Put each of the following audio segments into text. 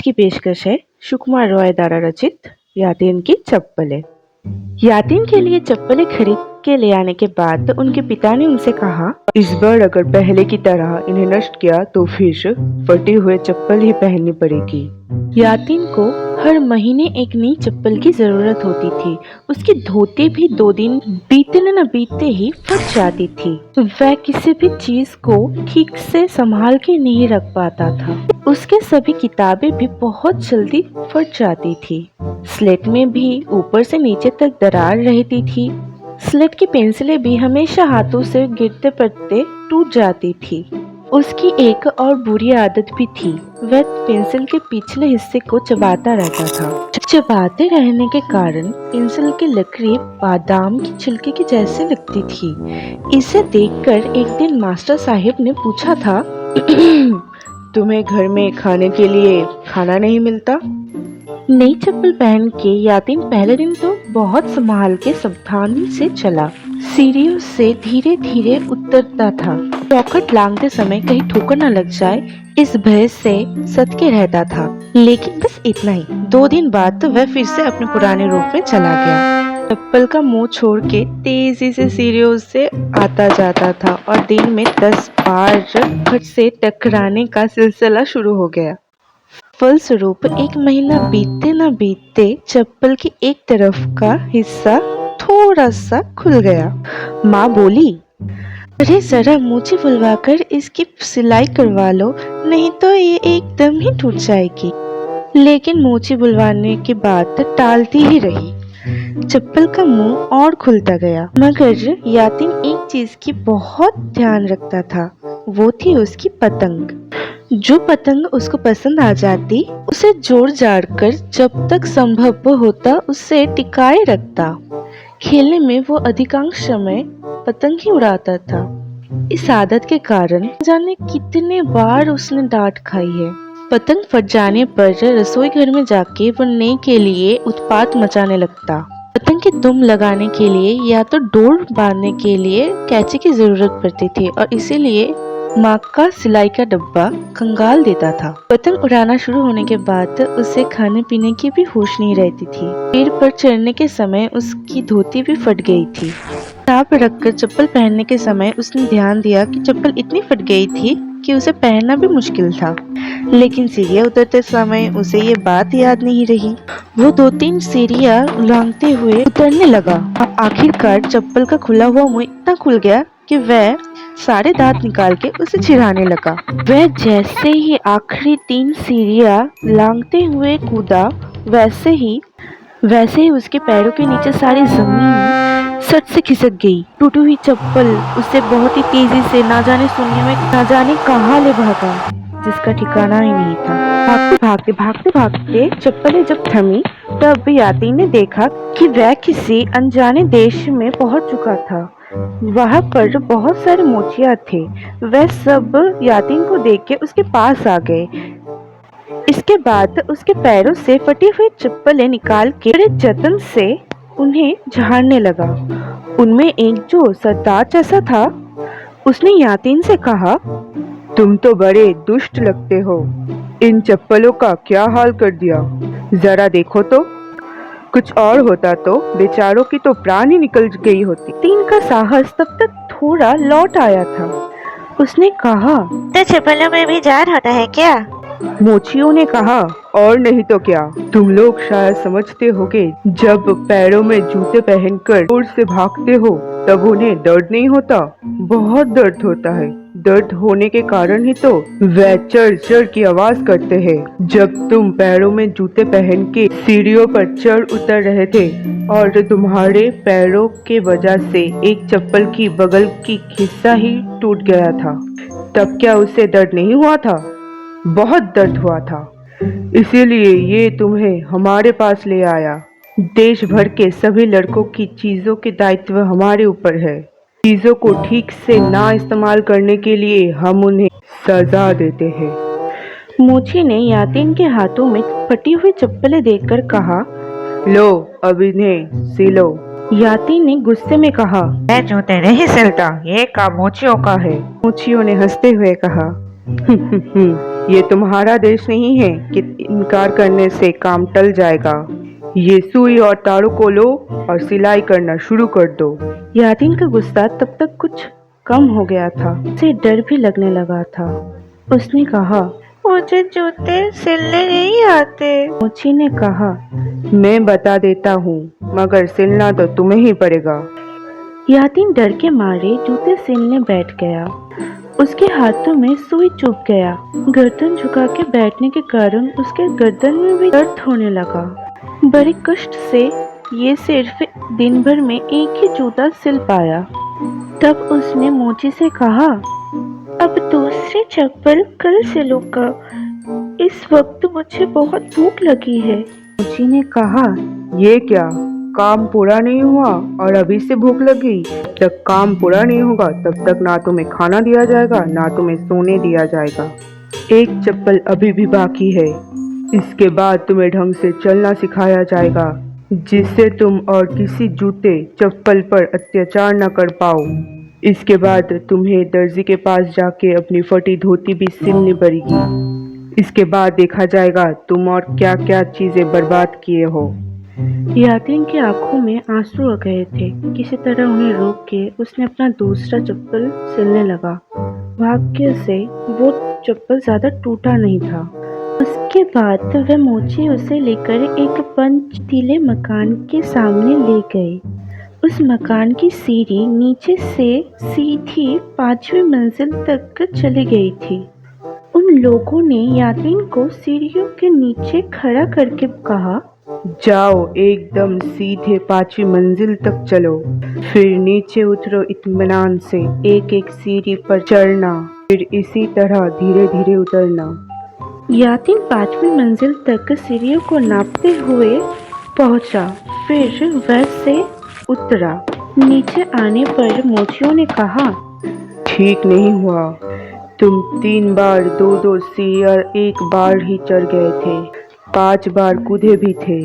की पेशकश है सुकुमार रॉय द्वारा रचित यातिन की चप्पलें। यातिन के लिए चप्पलें खरीद के ले आने के बाद उनके पिता ने उनसे कहा, इस बार अगर पहले की तरह इन्हें नष्ट किया तो फिर फटे हुए चप्पल ही पहननी पड़ेगी। यातिन को हर महीने एक नई चप्पल की जरूरत होती थी। उसकी धोती भी 2 दिन बीतने न बीतते ही फट जाती थी। वह किसी भी चीज को ठीक से संभाल के नहीं रख पाता था। उसके सभी किताबें भी बहुत जल्दी फट जाती थी। स्लेट में भी ऊपर से नीचे तक दरार रहती थी। स्लेट की पेंसिलें भी हमेशा हाथों से गिरते पड़ते टूट जाती थी। उसकी एक और बुरी आदत भी थी, वह पेंसिल के पिछले हिस्से को चबाता रहता था। चबाते रहने के कारण पेंसिल की लकीरें बादाम की छिलके की जैसे लगती थी। इसे देखकर एक दिन मास्टर साहिब ने पूछा था, तुम्हें घर में खाने के लिए खाना नहीं मिलता? नई चप्पल पहन के यातिन पहले दिन तो बहुत संभाल के सावधानी से चला। सीढ़ियों से धीरे धीरे उतरता था। चौखट लांघते समय कहीं ठोकर न लग जाए इस भय से सतके रहता था। लेकिन बस इतना ही। 2 दिन बाद तो वह फिर से अपने पुराने रूप में चला गया। चप्पल का मुंह छोड़ के तेजी से सीढ़ियों से आता जाता था और दिन में 10 बार खट से टकराने का सिलसिला शुरू हो गया। फलस्वरूप 1 महीना बीतते न बीतते चप्पल की एक तरफ का हिस्सा थोड़ा सा खुल गया। माँ बोली, अरे जरा मोची बुलवाकर इसकी सिलाई करवा लो, नहीं तो ये एकदम ही टूट जाएगी। लेकिन मोची बुलवाने की बात टालती ही रही। चप्पल का मुंह और खुलता गया। मगर यातिन एक चीज की बहुत ध्यान रखता था, वो थी उसकी पतंग। जो पतंग उसको पसंद आ जाती उसे जोड़ जाड़ कर जब तक संभव होता उससे टिकाए रखता। खेलने में वो अधिकांश समय पतंग ही उड़ाता था। इस आदत के कारण जाने कितने बार उसने डांट खाई है। पतंग फट जाने पर रसोई घर में जाके वो नए के लिए उत्पात मचाने लगता। पतंग की दुम लगाने के लिए या तो डोर बांधने के लिए कैंची की जरूरत पड़ती थी और इसीलिए माँ का सिलाई का डब्बा कंगाल देता था। पतंग उड़ाना शुरू होने के बाद उसे खाने पीने की भी होश नहीं रहती थी। पेड़ पर चढ़ने के समय उसकी धोती भी फट गई थी। ताप रखकर चप्पल पहनने के समय उसने ध्यान दिया कि चप्पल इतनी फट गई थी कि उसे पहनना भी मुश्किल था। लेकिन सीढ़ियाँ उतरते समय उसे ये बात याद नहीं रही। वो 2-3 सीढ़ियाँ लांघते हुए उतरने लगा। आखिरकार चप्पल का खुला हुआ मुंह इतना खुल गया कि वह सारे दांत निकाल के उसे चिढ़ाने लगा। वह जैसे ही आखिरी 3 सीढ़ियाँ लांघते हुए कूदा, वैसे ही उसके पैरों के नीचे सारी जमीन सट से खिसक गई। टूटी हुई चप्पल उसे बहुत ही तेजी से ना जाने शून्य में ना जाने कहाँ ले भागा, जिसका ठिकाना ही नहीं था। भागते भागते चप्पलें जब थमी तब यातिन ने देखा कि वह किसी अनजाने देश में पहुंच चुका था। वहां पर बहुत सारे मोचिया थे। वह सब यातिन को देख के उसके पास आ गए। इसके बाद उसके पैरों से फटी हुई चप्पलें निकाल के बड़े जतन से उन्हें झाड़ने लगा। उनमें एक जो सरदार जैसा था, उसने यातिन से कहा, तुम तो बड़े दुष्ट लगते हो। इन चप्पलों का क्या हाल कर दिया, जरा देखो तो। कुछ और होता तो बेचारों की तो प्राण ही निकल गई होती। यातिन का साहस तब तक थोड़ा लौट आया था। उसने कहा, तो चप्पलों में भी जान होता है क्या? मोचियों ने कहा, और नहीं तो क्या। तुम लोग शायद समझते होगे जब पैरों में जूते पहनकर जोर से भागते हो तब उन्हें दर्द नहीं होता। बहुत दर्द होता है। दर्द होने के कारण ही तो वह चढ़ चढ़ की आवाज करते हैं। जब तुम पैरों में जूते पहन के सीढ़ियों पर चढ़ उतर रहे थे और तुम्हारे पैरों के वजह से एक चप्पल की बगल की हिस्सा ही टूट गया था, तब क्या उससे दर्द नहीं हुआ था? बहुत दर्द हुआ था। इसीलिए ये तुम्हें हमारे पास ले आया। देश भर के सभी लड़कों की चीजों के दायित्व हमारे ऊपर है। चीजों को ठीक से ना इस्तेमाल करने के लिए हम उन्हें सजा देते हैं। मोची ने यातिन के हाथों में फटी हुई चप्पलें देखकर कहा, लो अब इन्हें सिलो। यातिन ने गुस्से में कहा, मैं जूते नहीं सिलता, ये काम मोचियों का है। मोचियों ने हंसते हुए कहा, ये तुम्हारा देश नहीं है कि इनकार करने से काम टल जाएगा। ये सुई और तारों को लो और सिलाई करना शुरू कर दो। यातिन का गुस्सा तब तक कुछ कम हो गया था, उसे डर भी लगने लगा था। उसने कहा, मुझे जूते सिलने नहीं आते। मोची ने कहा, मैं बता देता हूँ, मगर सिलना तो तुम्हें ही पड़ेगा। यातिन डर के मारे जूते सिलने बैठ गया। उसके हाथों में सुई चुभ गया। गर्दन झुका के बैठने के कारण उसके गर्दन में भी दर्द होने लगा। बड़े कष्ट से ये सिर्फ दिन भर में एक ही जूता सिल पाया। तब उसने मोची से कहा, अब दूसरी चप्पल कल सिलूंगा। इस वक्त मुझे बहुत भूख लगी है। मोची ने कहा, ये क्या, काम पूरा नहीं हुआ और अभी से भूख लगी? जब तक काम पूरा नहीं होगा तब तक ना तुम्हें खाना दिया जाएगा ना तुम्हें सोने दिया जाएगा। एक चप्पल अभी भी बाकी है। इसके बाद तुम्हें ढंग से चलना सिखाया जाएगा, जिससे तुम और किसी जूते चप्पल पर अत्याचार न कर पाओ। इसके बाद तुम्हें दर्जी के पास जाके अपनी फटी धोती भी सिलनी पड़ेगी। इसके बाद देखा जाएगा तुम और क्या क्या चीजें बर्बाद किए हो। यातिन की आंखों में आंसू आ गए थे। किसी तरह उन्हें रोक के उसने अपना दूसरा चप्पल सिलने लगा। भाग्य से वो चप्पल ज्यादा टूटा नहीं था। उसके बाद वह मोची उसे लेकर एक पंचतीले मकान के सामने ले गए। उस मकान की सीढ़ी नीचे से सीधी 5वीं मंजिल तक चली गई थी। उन लोगों ने यातिन को सीढ़ियों के नीचे खड़ा करके कहा, जाओ एकदम सीधे 5वीं मंजिल तक चलो, फिर नीचे उतरो इत्मीनान से। एक एक सीढ़ी पर चढ़ना, फिर इसी तरह धीरे धीरे उतरना। यातिन 5वीं मंजिल तक सीढ़ियों को नापते हुए पहुंचा, फिर वह से उतरा। नीचे आने पर मोचियों ने कहा, ठीक नहीं हुआ, तुम 3 बार 2-2 सीढ़ियां एक बार ही चढ़ गए थे, 5 बार कूदे भी थे,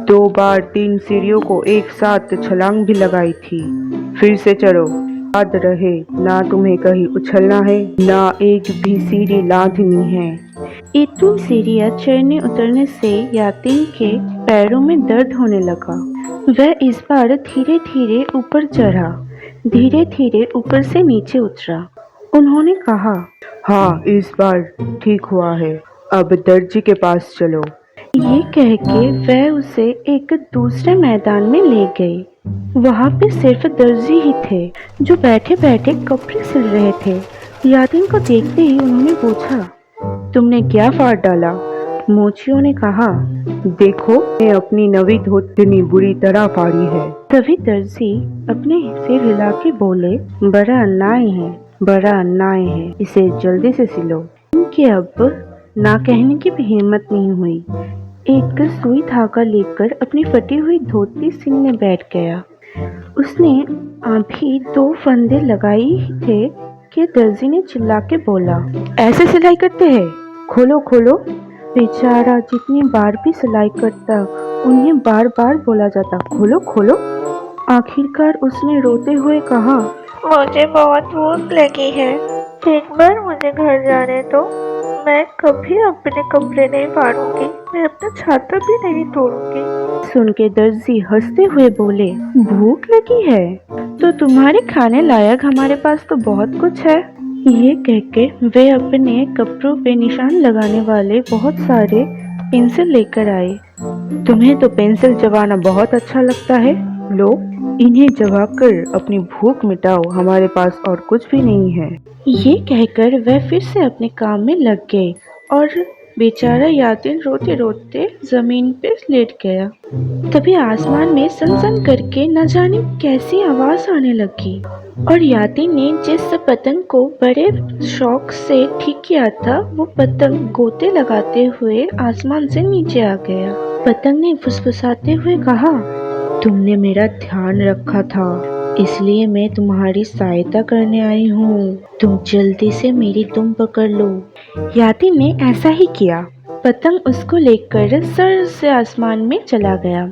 2 बार 3 सीढ़ियों को एक साथ छलांग भी लगाई थी। फिर से चढ़ो। याद रहे, ना तुम्हें कहीं उछलना है ना एक भी सीढ़ी लांघनी है। इतनी सीढ़ियां चढ़ने उतरने से यातिन के पैरों में दर्द होने लगा। वह इस बार धीरे धीरे ऊपर चढ़ा, धीरे धीरे ऊपर से नीचे उतरा। उन्होंने कहा, हाँ इस बार ठीक हुआ है, अब दर्जी के पास चलो। ये कह के वह उसे एक दूसरे मैदान में ले गई। वहाँ पे सिर्फ दर्जी ही थे जो बैठे बैठे कपड़े सिल रहे थे। यातिन को देखते ही उन्होंने पूछा, तुमने क्या फाड़ डाला? मोचियों ने कहा, देखो मैं अपनी नवी धोती बुरी तरह फाड़ी है। तभी दर्जी अपने सिर हिला के बोले, बड़ा अन्याय है, बड़ा अन्याय है, इसे जल्दी से सिलो। उनके अब ना कहने की भी हिम्मत नहीं हुई। एक सुई धागा लेकर अपनी फटी हुई धोती सिलने बैठ गया। उसने अभी 2 फंदे लगाई थे कि दर्जी ने चिल्ला के बोला, ऐसे सिलाई करते हैं, खोलो खोलो। बेचारा जितनी बार भी सिलाई करता उन्हें बार बार बोला जाता, खोलो खोलो। आखिरकार उसने रोते हुए कहा, मुझे बहुत भूख लगी है, एक बार मुझे घर जाने दो। मैं कभी अपने कपड़े नहीं फाड़ूंगी, मैं अपना छाता भी नहीं तोड़ूंगी। सुन के दर्जी हंसते हुए बोले, भूख लगी है तो तुम्हारे खाने लायक हमारे पास तो बहुत कुछ है। ये कह के वे अपने कपड़ों पे निशान लगाने वाले बहुत सारे पेंसिल लेकर आए। तुम्हें तो पेंसिल चबाना बहुत अच्छा लगता है, लो इन्हें चबाकर अपनी भूख मिटाओ, हमारे पास और कुछ भी नहीं है। ये कहकर वह फिर से अपने काम में लग गए और बेचारा यातिन रोते रोते जमीन पे लेट गया। तभी आसमान में सन करके न जाने कैसी आवाज आने लगी और यातिन ने जिस पतंग को बड़े शौक से ठीक किया था वो पतंग गोते लगाते हुए आसमान से नीचे आ गया। पतंग ने फुसफुसाते हुए कहा, तुमने मेरा ध्यान रखा था इसलिए मैं तुम्हारी सहायता करने आई हूँ, तुम जल्दी से मेरी दुम पकड़ लो। यातिन ने ऐसा ही किया। पतंग उसको लेकर सर से आसमान में चला गया।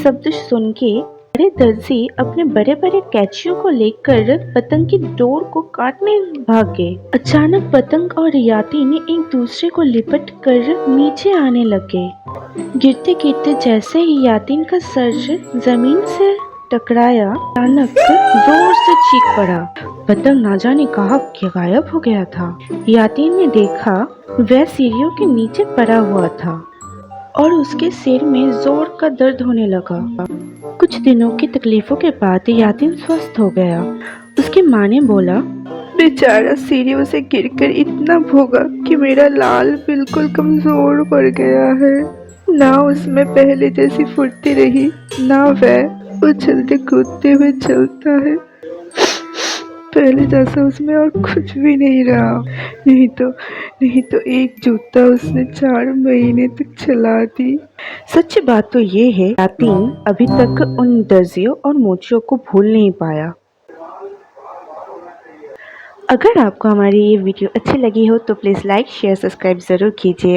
शब्द सुन के अरे दर्जी अपने बड़े बड़े कैंचियों को लेकर पतंग की डोर को काटने भागे। अचानक पतंग और यातिन एक दूसरे को लिपट कर नीचे आने लगे। गिरते गिरते जैसे ही यातिन का सर जमीन से टकराया, अचानक जोर से चीख पड़ा। पतंग ना जाने कहाँ गायब हो गया था। यातिन ने देखा वह सीढ़ियों के नीचे पड़ा हुआ था और उसके सिर में जोर का दर्द होने लगा। कुछ दिनों की तकलीफों के बाद यातिन स्वस्थ हो गया। उसकी माँ ने बोला, बेचारा सीढ़ियों से गिरकर इतना भोगा कि मेरा लाल बिल्कुल कमजोर पड़ गया है। ना उसमें पहले जैसी फुर्ती रही, ना वह उछलते कूदते हुए चलता है। पहले जैसा उसमें और कुछ भी नहीं रहा। नहीं तो एक जूता उसने 4 महीने तक चला दी। सच्ची बात तो ये है, यातिन अभी तक उन दर्जियों और मोचियों को भूल नहीं पाया। अगर आपको हमारी ये वीडियो अच्छी लगी हो तो प्लीज़ लाइक शेयर सब्सक्राइब ज़रूर कीजिए।